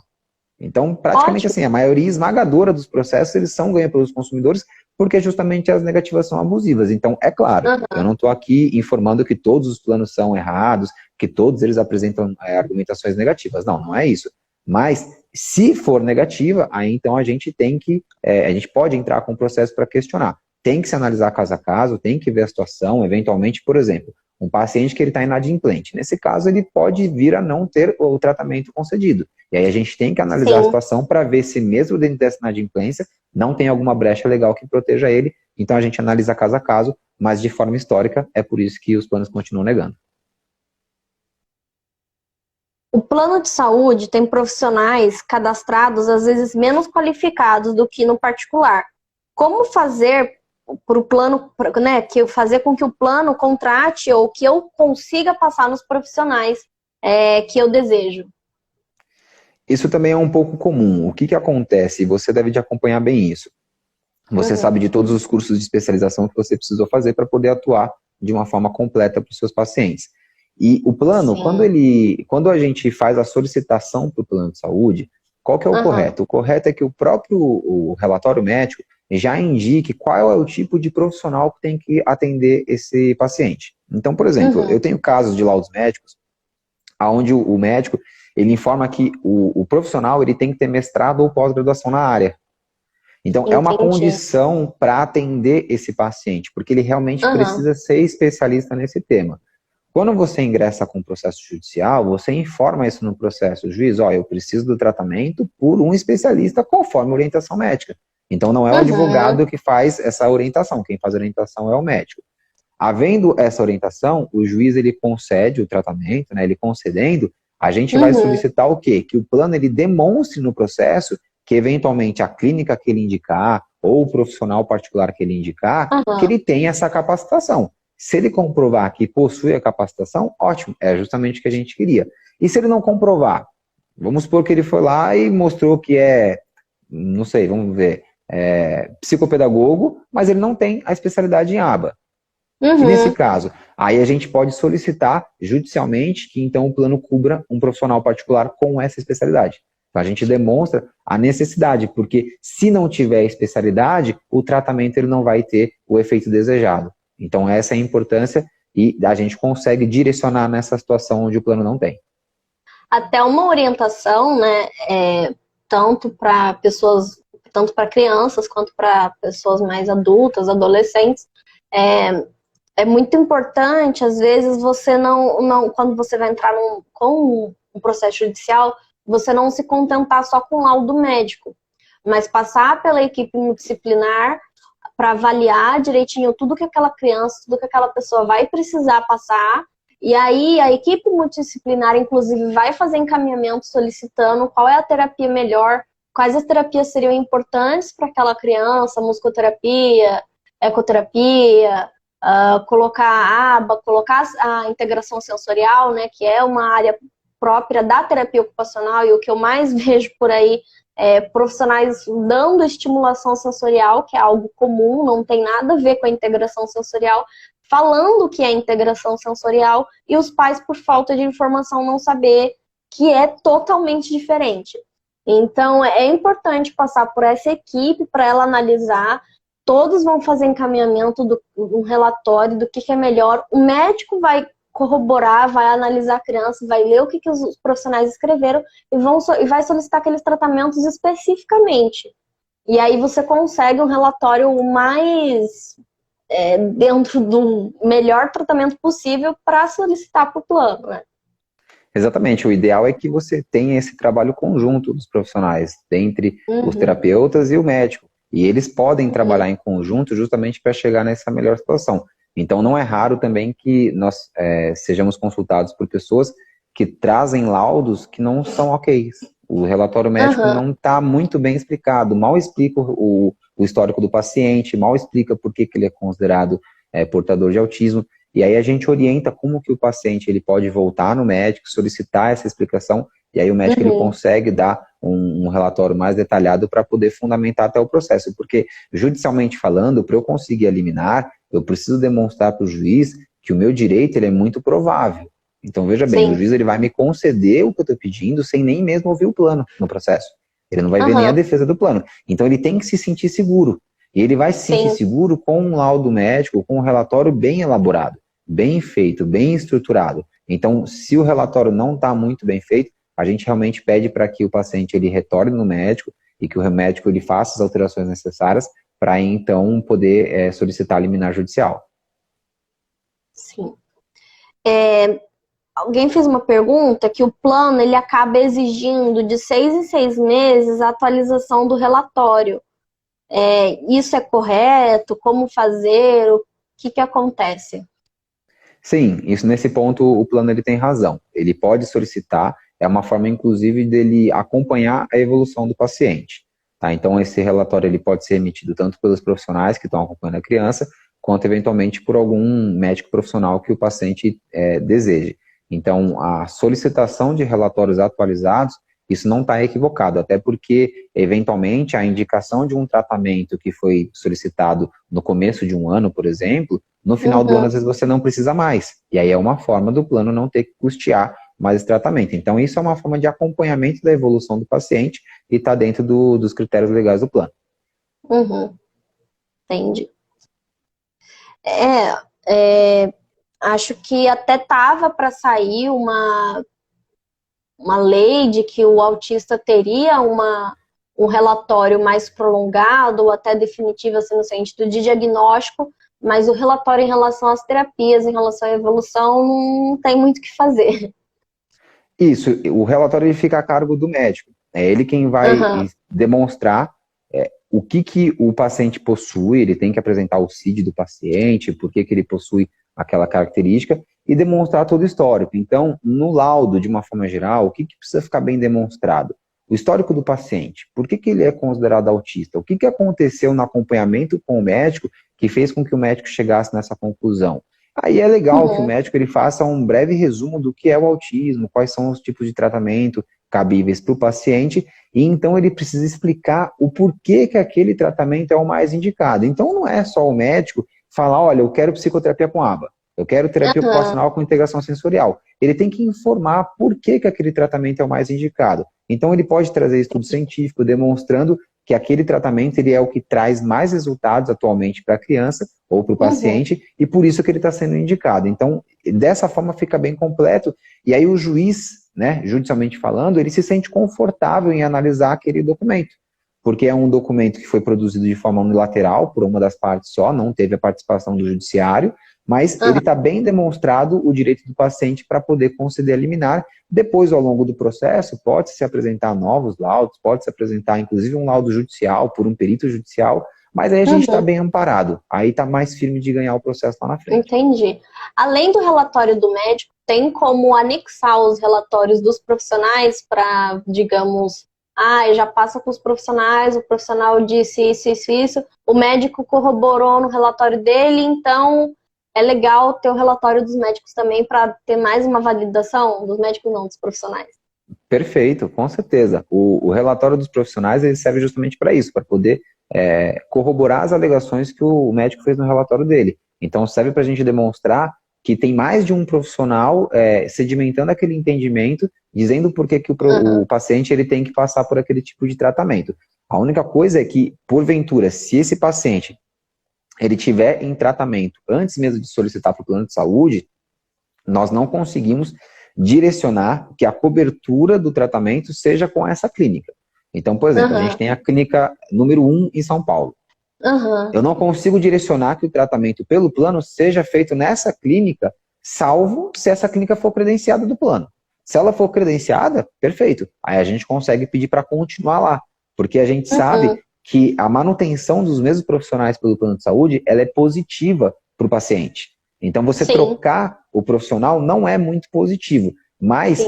Então, praticamente assim, a maioria esmagadora dos processos, eles são ganhos pelos consumidores, porque justamente as negativas são abusivas. Então, é claro, eu não estou aqui informando que todos os planos são errados, que todos eles apresentam argumentações negativas. Não, não é isso. Mas, se for negativa, aí então a gente tem que, a gente pode entrar com o processo para questionar. Tem que se analisar caso a caso, tem que ver a situação, eventualmente, por exemplo, um paciente que ele está inadimplente. Nesse caso, ele pode vir a não ter o tratamento concedido. E aí a gente tem que analisar a situação para ver se mesmo dentro dessa inadimplência não tem alguma brecha legal que proteja ele. Então a gente analisa caso a caso, mas de forma histórica é por isso que os planos continuam negando. O plano de saúde tem profissionais cadastrados, às vezes menos qualificados do que no particular. Como fazer para o plano, né, fazer com que o plano contrate ou que eu consiga passar nos profissionais que eu desejo? Isso também é um pouco comum. O que acontece? Você deve de acompanhar bem isso. Você sabe de todos os cursos de especialização que você precisou fazer para poder atuar de uma forma completa para os seus pacientes. E o plano, quando a gente faz a solicitação para o plano de saúde, qual que é o correto? O correto é que o relatório médico já indique qual é o tipo de profissional que tem que atender esse paciente. Então, por exemplo, eu tenho casos de laudos médicos onde o médico ele informa que o profissional ele tem que ter mestrado ou pós-graduação na área. Então, é uma condição para atender esse paciente, porque ele realmente precisa ser especialista nesse tema. Quando você ingressa com o processo judicial, você informa isso no processo. Juiz, eu preciso do tratamento por um especialista conforme a orientação médica. Então, não é o advogado que faz essa orientação. Quem faz a orientação é o médico. havendo essa orientação, o juiz ele concede o tratamento, né? Ele concedendo, a gente vai solicitar o quê? Que o plano ele demonstre no processo que eventualmente a clínica que ele indicar ou o profissional particular que ele indicar, que ele tem essa capacitação. Se ele comprovar que possui a capacitação, ótimo, é justamente o que a gente queria. E se ele não comprovar? Vamos supor que ele foi lá e mostrou que não sei, vamos ver, psicopedagogo, mas ele não tem a especialidade em aba. Que nesse caso, aí a gente pode solicitar judicialmente que então o plano cubra um profissional particular com essa especialidade. Então a gente demonstra a necessidade, porque se não tiver especialidade, o tratamento ele não vai ter o efeito desejado. Então essa é a importância e a gente consegue direcionar nessa situação onde o plano não tem. Até uma orientação, né, tanto para crianças quanto para pessoas mais adultas, adolescentes, é muito importante, às vezes, você não quando você vai entrar com um processo judicial, você não se contentar só com o laudo médico, mas passar pela equipe multidisciplinar para avaliar direitinho tudo que aquela criança, tudo que aquela pessoa vai precisar passar, e aí a equipe multidisciplinar, inclusive, vai fazer encaminhamento solicitando qual é a terapia melhor, quais as terapias seriam importantes para aquela criança, musicoterapia, ecoterapia, colocar a aba, colocar a integração sensorial, né, que é uma área própria da terapia ocupacional, e o que eu mais vejo por aí é profissionais dando estimulação sensorial, que é algo comum, não tem nada a ver com a integração sensorial, falando que é integração sensorial, e os pais, por falta de informação, não saber que é totalmente diferente. Então, é importante passar por essa equipe para ela analisar. Todos vão fazer encaminhamento um relatório do que é melhor. O médico vai corroborar, vai analisar a criança, vai ler o que os profissionais escreveram e vai solicitar aqueles tratamentos especificamente. E aí você consegue um relatório mais dentro do melhor tratamento possível para solicitar para o plano, né? Exatamente, o ideal é que você tenha esse trabalho conjunto dos profissionais, entre os terapeutas e o médico. E eles podem trabalhar em conjunto justamente para chegar nessa melhor situação. Então não é raro também que nós sejamos consultados por pessoas que trazem laudos que não são ok. O relatório médico não está muito bem explicado, mal explica o histórico do paciente, mal explica por que ele é considerado portador de autismo. E aí a gente orienta como que o paciente ele pode voltar no médico, solicitar essa explicação, e aí o médico ele consegue dar um relatório mais detalhado para poder fundamentar até o processo. Porque, judicialmente falando, para eu conseguir eliminar, eu preciso demonstrar para o juiz que o meu direito ele é muito provável. Então, veja bem, o juiz ele vai me conceder o que eu estou pedindo sem nem mesmo ouvir o plano no processo. Ele não vai ver nem a defesa do plano. Então, ele tem que se sentir seguro. E ele vai se sentir seguro com um laudo médico, com um relatório bem elaborado, bem feito, bem estruturado. Então, se o relatório não está muito bem feito, a gente realmente pede para que o paciente ele retorne no médico e que o médico ele faça as alterações necessárias para então poder solicitar a liminar judicial. Sim. Alguém fez uma pergunta que o plano ele acaba exigindo de 6 em 6 meses a atualização do relatório. Isso é correto? Como fazer? O que acontece? Sim, isso nesse ponto o plano ele tem razão. Ele pode solicitar, é uma forma inclusive dele acompanhar a evolução do paciente. Tá? Então esse relatório ele pode ser emitido tanto pelos profissionais que estão acompanhando a criança, quanto eventualmente por algum médico profissional que o paciente deseje. Então a solicitação de relatórios atualizados, isso não está equivocado, até porque eventualmente a indicação de um tratamento que foi solicitado no começo de um ano, por exemplo, no final do ano às vezes você não precisa mais. E aí é uma forma do plano não ter que custear mais esse tratamento. Então isso é uma forma de acompanhamento da evolução do paciente e está dentro dos critérios legais do plano. Entendi. Acho que até estava para sair uma lei de que o autista teria um relatório mais prolongado ou até definitivo, assim, no sentido de diagnóstico, mas o relatório em relação às terapias, em relação à evolução, não tem muito o que fazer. Isso, o relatório ele fica a cargo do médico. É ele quem vai demonstrar o que o paciente possui, ele tem que apresentar o CID do paciente, por que ele possui aquela característica, e demonstrar todo o histórico. Então, no laudo, de uma forma geral, o que precisa ficar bem demonstrado? O histórico do paciente, por que ele é considerado autista? O que aconteceu no acompanhamento com o médico que fez com que o médico chegasse nessa conclusão? Aí é legal que o médico ele faça um breve resumo do que é o autismo, quais são os tipos de tratamento cabíveis para o paciente, e então ele precisa explicar o porquê que aquele tratamento é o mais indicado. Então não é só o médico falar, olha, eu quero psicoterapia com ABA, eu quero terapia ocupacional com integração sensorial. Ele tem que informar por que aquele tratamento é o mais indicado. Então ele pode trazer estudo científico demonstrando que aquele tratamento ele é o que traz mais resultados atualmente para a criança ou para o paciente, e por isso que ele está sendo indicado. Então, dessa forma fica bem completo, e aí o juiz, né, judicialmente falando, ele se sente confortável em analisar aquele documento, porque é um documento que foi produzido de forma unilateral por uma das partes só, não teve a participação do judiciário, mas ele está bem demonstrado o direito do paciente para poder conceder a liminar. Depois, ao longo do processo, pode-se apresentar novos laudos, pode-se apresentar, inclusive, um laudo judicial por um perito judicial, mas aí a gente está bem amparado. Aí está mais firme de ganhar o processo lá na frente. Entendi. Além do relatório do médico, tem como anexar os relatórios dos profissionais para, digamos, já passa com os profissionais, o profissional disse isso, o médico corroborou no relatório dele, então é legal ter o relatório dos médicos também para ter mais uma validação dos médicos, não, dos profissionais. Perfeito, com certeza. O relatório dos profissionais ele serve justamente para isso, para poder corroborar as alegações que o médico fez no relatório dele. Então serve para a gente demonstrar que tem mais de um profissional sedimentando aquele entendimento, dizendo por que o paciente ele tem que passar por aquele tipo de tratamento. A única coisa é que, porventura, se esse paciente ele tiver em tratamento antes mesmo de solicitar para o plano de saúde, nós não conseguimos direcionar que a cobertura do tratamento seja com essa clínica. Então, por exemplo, a gente tem a clínica número 1 em São Paulo. Eu não consigo direcionar que o tratamento pelo plano seja feito nessa clínica, salvo se essa clínica for credenciada do plano. Se ela for credenciada, perfeito. Aí a gente consegue pedir para continuar lá, porque a gente sabe que a manutenção dos mesmos profissionais pelo plano de saúde, ela é positiva para o paciente. Então, você trocar o profissional não é muito positivo. Mas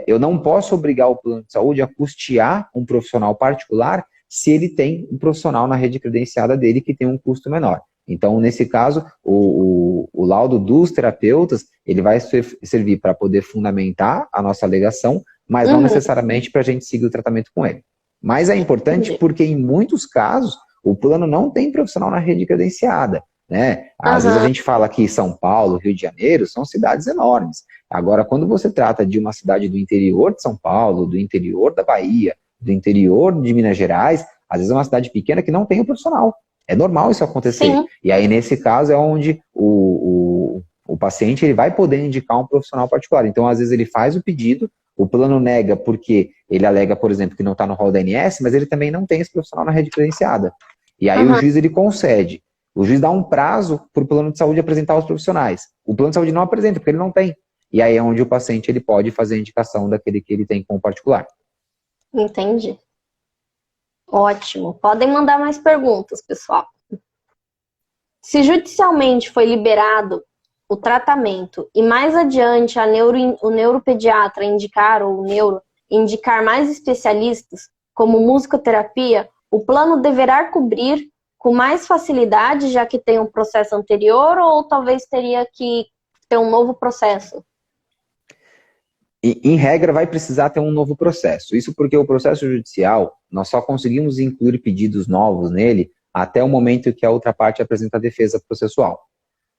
eu não posso obrigar o plano de saúde a custear um profissional particular se ele tem um profissional na rede credenciada dele que tem um custo menor. Então, nesse caso, o laudo dos terapeutas, ele vai servir para poder fundamentar a nossa alegação, mas não necessariamente para a gente seguir o tratamento com ele. Mas é importante porque, em muitos casos, o plano não tem profissional na rede credenciada, né? Às vezes a gente fala que São Paulo, Rio de Janeiro, são cidades enormes. Agora, quando você trata de uma cidade do interior de São Paulo, do interior da Bahia, do interior de Minas Gerais, às vezes é uma cidade pequena que não tem o profissional. É normal isso acontecer. E aí, nesse caso, é onde o paciente ele vai poder indicar um profissional particular. Então, às vezes, ele faz o pedido, o plano nega porque ele alega, por exemplo, que não está no rol da ANS, mas ele também não tem esse profissional na rede credenciada. E aí o juiz ele concede. O juiz dá um prazo para o plano de saúde apresentar os profissionais. O plano de saúde não apresenta, porque ele não tem. E aí é onde o paciente ele pode fazer a indicação daquele que ele tem com o particular. Entendi. Ótimo. Podem mandar mais perguntas, pessoal. Se judicialmente foi liberado o tratamento e mais adiante o neuropediatra indicar, ou o neuro, indicar mais especialistas, como musicoterapia, o plano deverá cobrir com mais facilidade, já que tem um processo anterior, ou talvez teria que ter um novo processo? Em regra, vai precisar ter um novo processo. Isso porque o processo judicial, nós só conseguimos incluir pedidos novos nele até o momento que a outra parte apresenta a defesa processual.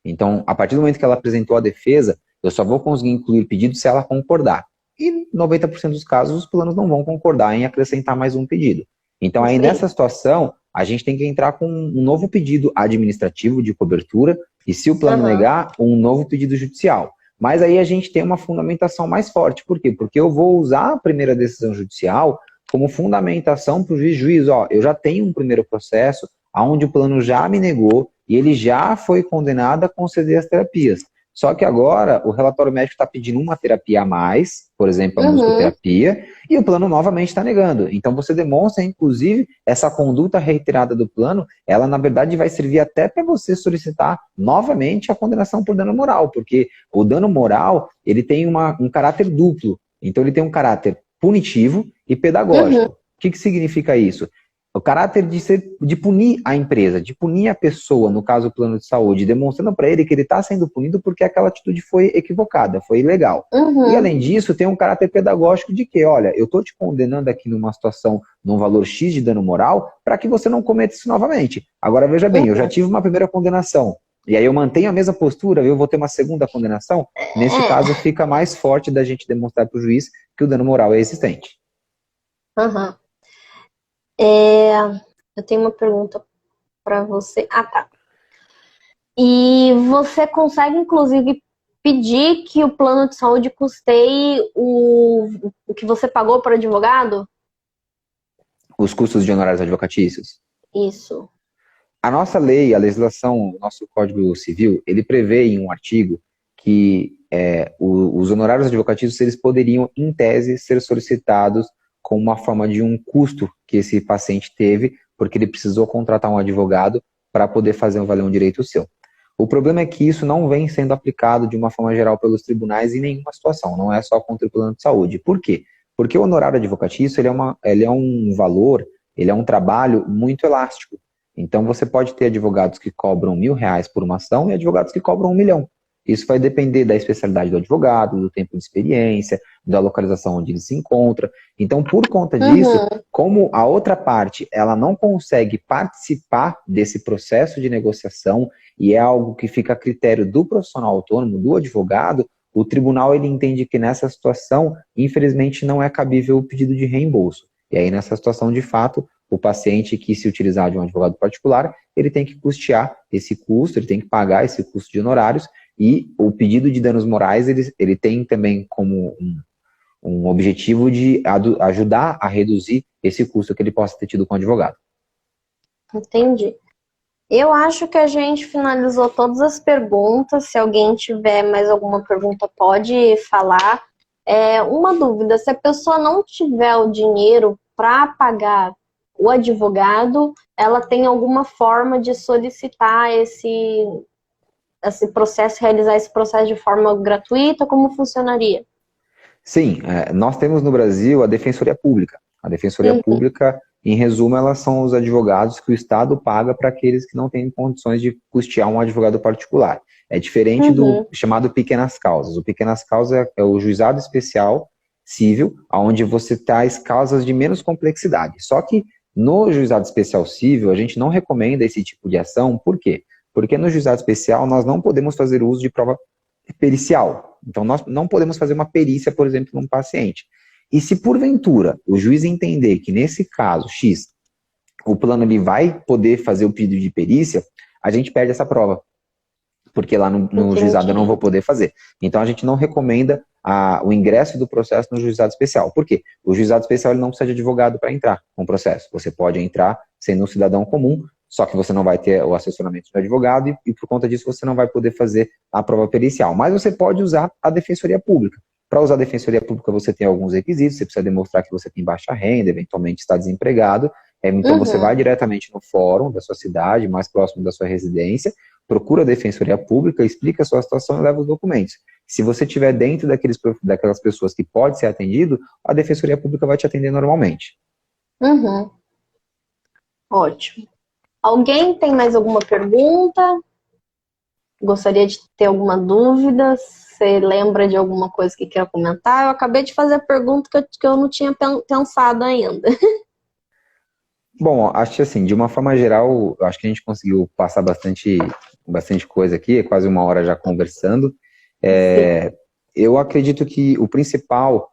Então, a partir do momento que ela apresentou a defesa, eu só vou conseguir incluir pedido se ela concordar. E 90% dos casos, os planos não vão concordar em acrescentar mais um pedido. Então, aí nessa situação, a gente tem que entrar com um novo pedido administrativo de cobertura e, se o plano negar, um novo pedido judicial. Mas aí a gente tem uma fundamentação mais forte. Por quê? Porque eu vou usar a primeira decisão judicial como fundamentação para o juiz. Eu já tenho um primeiro processo onde o plano já me negou e ele já foi condenado a conceder as terapias. Só que agora o relatório médico está pedindo uma terapia a mais, por exemplo, a musicoterapia, e o plano novamente está negando. Então você demonstra, inclusive, essa conduta reiterada do plano, ela na verdade vai servir até para você solicitar novamente a condenação por dano moral, porque o dano moral, ele tem um caráter duplo. Então ele tem um caráter punitivo e pedagógico. O que significa isso? O caráter de punir a empresa, de punir a pessoa, no caso o plano de saúde, demonstrando para ele que ele está sendo punido porque aquela atitude foi equivocada, foi ilegal. E além disso, tem um caráter pedagógico de que, olha, eu estou te condenando aqui numa situação, num valor X de dano moral, para que você não cometa isso novamente. Agora veja bem, eu já tive uma primeira condenação, e aí eu mantenho a mesma postura, eu vou ter uma segunda condenação, nesse caso fica mais forte da gente demonstrar para o juiz que o dano moral é existente. Eu tenho uma pergunta para você. Tá. E você consegue, inclusive, pedir que o plano de saúde custeie o que você pagou para o advogado? Os custos de honorários advocatícios? Isso. A nossa lei, a legislação, o nosso Código Civil, ele prevê em um artigo que os honorários advocatícios eles poderiam, em tese, ser solicitados como uma forma de um custo que esse paciente teve, porque ele precisou contratar um advogado para poder fazer valer um direito seu. O problema é que isso não vem sendo aplicado de uma forma geral pelos tribunais em nenhuma situação, não é só contra o plano de saúde. Por quê? Porque o honorário advocatício ele é um valor, ele é um trabalho muito elástico. Então você pode ter advogados que cobram R$1.000 por uma ação e advogados que cobram 1 milhão. Isso vai depender da especialidade do advogado, do tempo de experiência, da localização onde ele se encontra. Então, por conta disso, como a outra parte ela não consegue participar desse processo de negociação e é algo que fica a critério do profissional autônomo, do advogado, o tribunal ele entende que nessa situação, infelizmente, não é cabível o pedido de reembolso. E aí, nessa situação, de fato, o paciente que se utilizar de um advogado particular, ele tem que custear esse custo, ele tem que pagar esse custo de honorários. E o pedido de danos morais, ele tem também como um objetivo de ajudar a reduzir esse custo que ele possa ter tido com o advogado. Entendi. Eu acho que a gente finalizou todas as perguntas. Se alguém tiver mais alguma pergunta, pode falar. Uma dúvida, se a pessoa não tiver o dinheiro para pagar o advogado, ela tem alguma forma de solicitar esse processo, realizar esse processo de forma gratuita? Como funcionaria? Sim, nós temos no Brasil a Defensoria Pública. A Defensoria Pública, em resumo, elas são os advogados que o Estado paga para aqueles que não têm condições de custear um advogado particular. É diferente do chamado pequenas causas. O pequenas causas é o juizado especial civil, onde você traz causas de menos complexidade. Só que no juizado especial civil, a gente não recomenda esse tipo de ação. Por quê? Porque no juizado especial nós não podemos fazer uso de prova pericial. Então nós não podemos fazer uma perícia, por exemplo, num paciente. E se porventura o juiz entender que nesse caso X, o plano ele vai poder fazer o pedido de perícia, a gente perde essa prova. Porque lá no juizado eu não vou poder fazer. Então a gente não recomenda o ingresso do processo no juizado especial. Por quê? O juizado especial ele não precisa de advogado para entrar com o processo. Você pode entrar sendo um cidadão comum, só que você não vai ter o assessoramento do advogado e por conta disso você não vai poder fazer a prova pericial. Mas você pode usar a Defensoria Pública. Para usar a Defensoria Pública você tem alguns requisitos, você precisa demonstrar que você tem baixa renda, eventualmente está desempregado, então você vai diretamente no fórum da sua cidade, mais próximo da sua residência, procura a Defensoria Pública, explica a sua situação e leva os documentos. Se você estiver dentro daquelas pessoas que pode ser atendido, a Defensoria Pública vai te atender normalmente. Ótimo. Alguém tem mais alguma pergunta? Gostaria de ter alguma dúvida? Você lembra de alguma coisa que queira comentar? Eu acabei de fazer a pergunta que eu não tinha pensado ainda. Bom, acho que assim, de uma forma geral, acho que a gente conseguiu passar bastante coisa aqui, é quase 1 hora já conversando. Eu acredito que o principal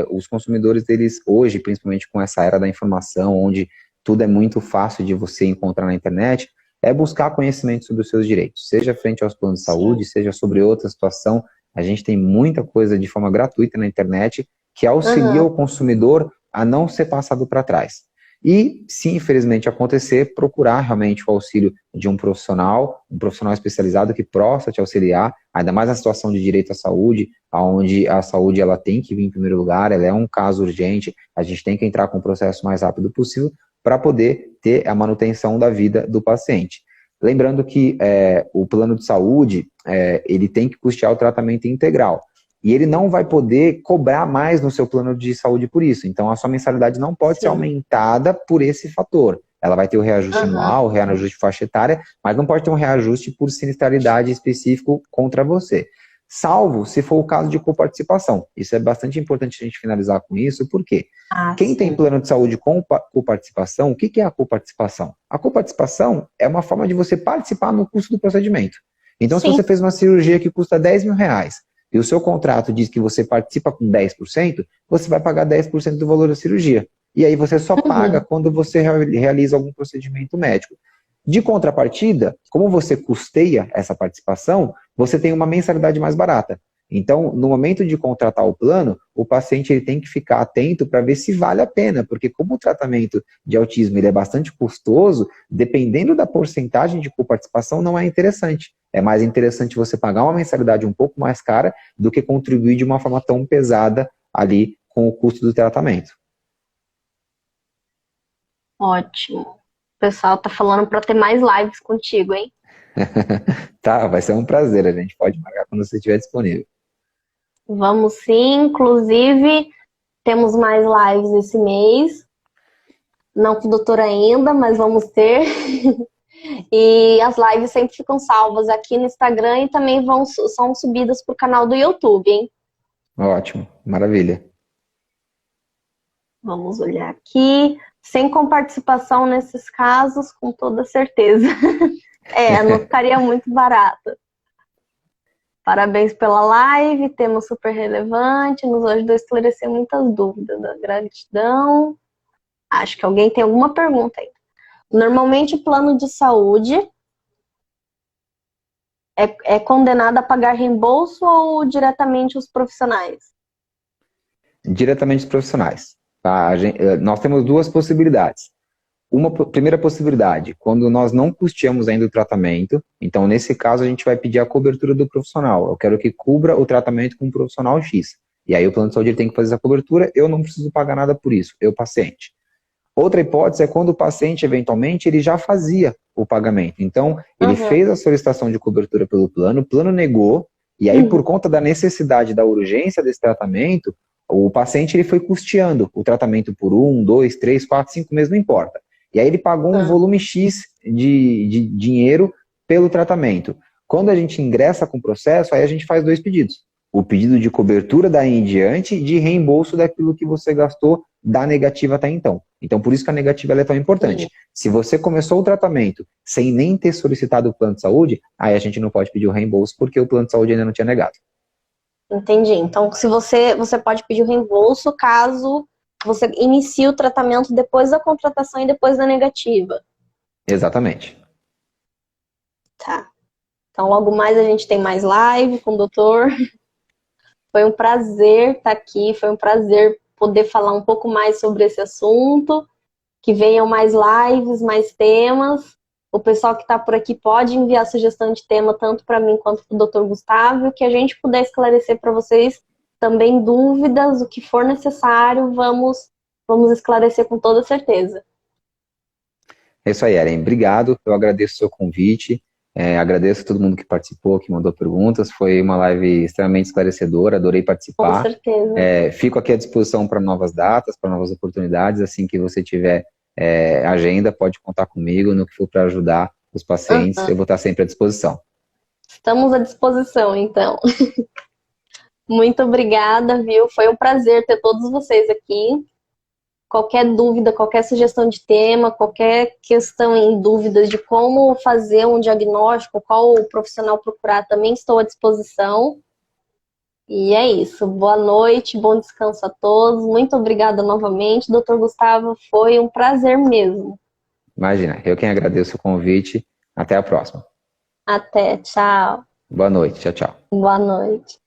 os consumidores, eles hoje, principalmente com essa era da informação, onde tudo é muito fácil de você encontrar na internet, é buscar conhecimento sobre os seus direitos, seja frente aos planos de saúde, seja sobre outra situação. A gente tem muita coisa de forma gratuita na internet que auxilia o consumidor a não ser passado para trás. E, se infelizmente acontecer, procurar realmente o auxílio de um profissional especializado que possa te auxiliar, ainda mais na situação de direito à saúde, onde a saúde ela tem que vir em primeiro lugar, ela é um caso urgente, a gente tem que entrar com o processo o mais rápido possível para poder ter a manutenção da vida do paciente. Lembrando que o plano de saúde, ele tem que custear o tratamento integral. E ele não vai poder cobrar mais no seu plano de saúde por isso. Então, a sua mensalidade não pode ser aumentada por esse fator. Ela vai ter o reajuste anual, o reajuste faixa etária, mas não pode ter um reajuste por sinistralidade específico contra você. Salvo se for o caso de coparticipação. Isso é bastante importante a gente finalizar com isso, porque quem tem plano de saúde com coparticipação, o que é a coparticipação? A coparticipação é uma forma de você participar no custo do procedimento. Então, se você fez uma cirurgia que custa R$10.000, e o seu contrato diz que você participa com 10%, você vai pagar 10% do valor da cirurgia. E aí você só paga quando você realiza algum procedimento médico. De contrapartida, como você custeia essa participação, você tem uma mensalidade mais barata. Então, no momento de contratar o plano, o paciente ele tem que ficar atento para ver se vale a pena, porque como o tratamento de autismo ele é bastante custoso, dependendo da porcentagem de coparticipação, não é interessante. É mais interessante você pagar uma mensalidade um pouco mais cara do que contribuir de uma forma tão pesada ali com o custo do tratamento. Ótimo. O pessoal tá falando para ter mais lives contigo, hein? Tá, vai ser um prazer. A gente pode marcar quando você estiver disponível. Vamos sim, inclusive temos mais lives esse mês. Não com o doutor ainda, mas vamos ter. E as lives sempre ficam salvas aqui no Instagram e também são subidas para o canal do YouTube, hein? Ótimo, maravilha. Vamos olhar aqui. Sem comparticipação nesses casos, com toda certeza. Não ficaria muito barato. Parabéns pela live, tema super relevante, nos ajudou a esclarecer muitas dúvidas. Gratidão. Acho que alguém tem alguma pergunta aí. Normalmente o plano de saúde é condenado a pagar reembolso ou diretamente os profissionais? Diretamente os profissionais. Tá? Nós temos duas possibilidades. Primeira possibilidade, quando nós não custeamos ainda o tratamento, então nesse caso a gente vai pedir a cobertura do profissional. Eu quero que cubra o tratamento com um profissional X. E aí o plano de saúde ele tem que fazer essa cobertura, eu não preciso pagar nada por isso, eu paciente. Outra hipótese é quando o paciente, eventualmente, ele já fazia o pagamento. Então, ele fez a solicitação de cobertura pelo plano, o plano negou, e aí por conta da necessidade, da urgência desse tratamento, o paciente ele foi custeando o tratamento por 1, 2, 3, 4, 5 meses, não importa. E aí ele pagou um volume X de dinheiro pelo tratamento. Quando a gente ingressa com o processo, aí a gente faz dois pedidos. O pedido de cobertura daí em diante e de reembolso daquilo que você gastou da negativa até então. Então, por isso que a negativa ela é tão importante. Se você começou o tratamento sem nem ter solicitado o plano de saúde, aí a gente não pode pedir o reembolso porque o plano de saúde ainda não tinha negado. Entendi. Então, se você pode pedir o reembolso caso você inicie o tratamento depois da contratação e depois da negativa. Exatamente. Tá. Então, logo mais a gente tem mais live com o doutor. Foi um prazer estar aqui, foi um prazer poder falar um pouco mais sobre esse assunto, que venham mais lives, mais temas. O pessoal que está por aqui pode enviar sugestão de tema tanto para mim quanto para o Dr. Gustavo, que a gente puder esclarecer para vocês também dúvidas, o que for necessário, vamos esclarecer com toda certeza. É isso aí, Eren. Obrigado, eu agradeço o seu convite. Agradeço a todo mundo que participou, que mandou perguntas. Foi uma live extremamente esclarecedora, adorei participar. Com certeza. Fico aqui à disposição para novas datas, para novas oportunidades. Assim que você tiver agenda, pode contar comigo no que for para ajudar os pacientes. Eu vou estar sempre à disposição. Estamos à disposição, então. Muito obrigada, viu? Foi um prazer ter todos vocês aqui. Qualquer dúvida, qualquer sugestão de tema, qualquer questão em dúvidas de como fazer um diagnóstico, qual profissional procurar, também estou à disposição. E é isso. Boa noite, bom descanso a todos. Muito obrigada novamente, Dr. Gustavo. Foi um prazer mesmo. Imagina, eu quem agradeço o convite. Até a próxima. Até, tchau. Boa noite, tchau, tchau. Boa noite.